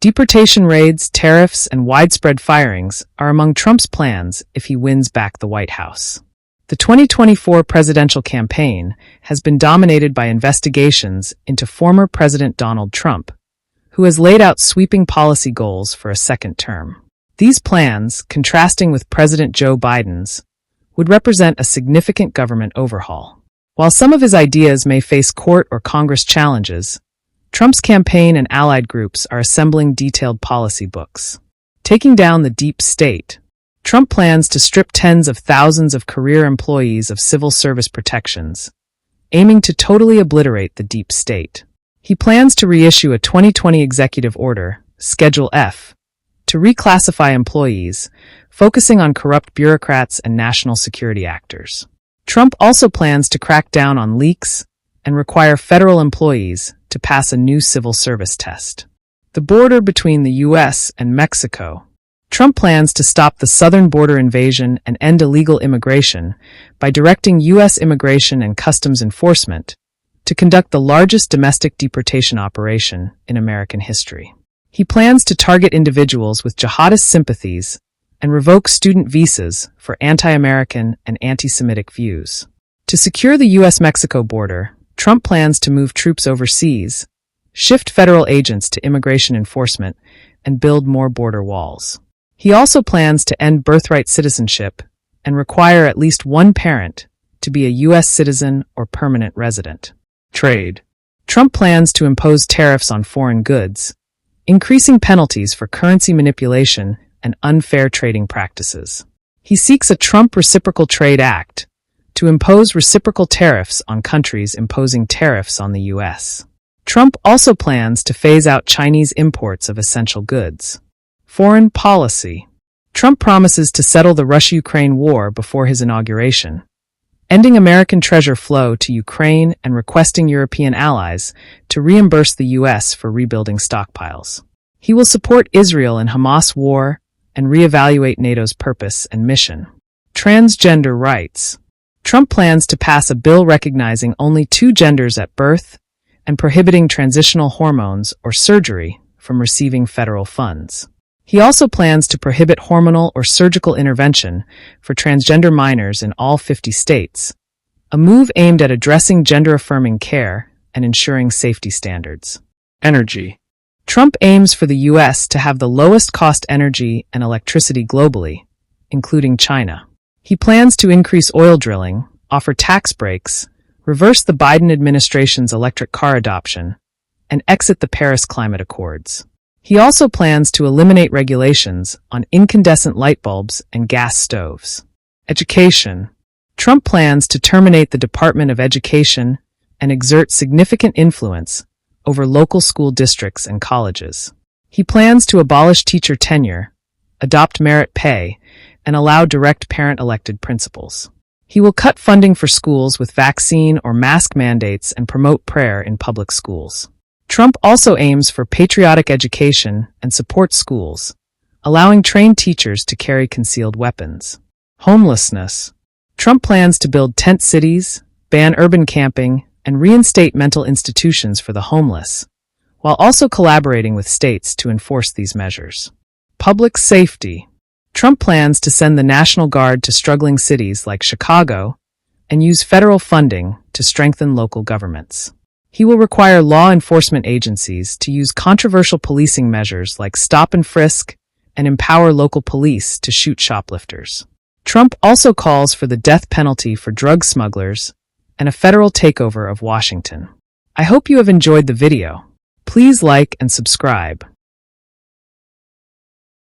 Deportation raids, tariffs, and widespread firings are among Trump's plans if he wins back the White House. The 2024 presidential campaign has been dominated by investigations into former President Donald Trump, who has laid out sweeping policy goals for a second term. These plans, contrasting with President Joe Biden's, would represent a significant government overhaul. While some of his ideas may face court or Congress challenges, Trump's campaign and allied groups are assembling detailed policy books. Taking down the deep state, Trump plans to strip tens of thousands of career employees of civil service protections, aiming to totally obliterate the deep state. He plans to reissue a 2020 executive order, Schedule F, to reclassify employees, focusing on corrupt bureaucrats and national security actors. Trump also plans to crack down on leaks and require federal employees to pass a new civil service test. The border between the U.S. and Mexico. Trump plans to stop the southern border invasion and end illegal immigration by directing U.S. Immigration and Customs Enforcement to conduct the largest domestic deportation operation in American history. He plans to target individuals with jihadist sympathies and revoke student visas for anti-American and anti-Semitic views. To secure the U.S.-Mexico border, Trump plans to move troops overseas, shift federal agents to immigration enforcement, and build more border walls. He also plans to end birthright citizenship and require at least one parent to be a U.S. citizen or permanent resident. Trade. Trump plans to impose tariffs on foreign goods, increasing penalties for currency manipulation and unfair trading practices. He seeks a Trump Reciprocal Trade Act to impose reciprocal tariffs on countries imposing tariffs on the U.S. Trump also plans to phase out Chinese imports of essential goods. Foreign policy. Trump promises to settle the Russia-Ukraine war before his inauguration, ending American treasure flow to Ukraine and requesting European allies to reimburse the U.S. for rebuilding stockpiles. He will support Israel in Hamas war and reevaluate NATO's purpose and mission. Transgender rights. Trump plans to pass a bill recognizing only two genders at birth and prohibiting transitional hormones or surgery from receiving federal funds. He also plans to prohibit hormonal or surgical intervention for transgender minors in all 50 states, a move aimed at addressing gender-affirming care and ensuring safety standards. Energy. Trump aims for the U.S. to have the lowest cost energy and electricity globally, including China. He plans to increase oil drilling, offer tax breaks, reverse the Biden administration's electric car adoption, and exit the Paris Climate Accords. He also plans to eliminate regulations on incandescent light bulbs and gas stoves. Education. Trump plans to terminate the Department of Education and exert significant influence over local school districts and colleges. He plans to abolish teacher tenure, adopt merit pay, and allow direct parent-elected principals. He will cut funding for schools with vaccine or mask mandates and promote prayer in public schools. Trump also aims for patriotic education and supports schools, allowing trained teachers to carry concealed weapons. Homelessness. Trump plans to build tent cities, ban urban camping, and reinstate mental institutions for the homeless, while also collaborating with states to enforce these measures. Public safety. Trump plans to send the National Guard to struggling cities like Chicago and use federal funding to strengthen local governments. He will require law enforcement agencies to use controversial policing measures like stop and frisk and empower local police to shoot shoplifters. Trump also calls for the death penalty for drug smugglers and a federal takeover of Washington. I hope you have enjoyed the video. Please like and subscribe.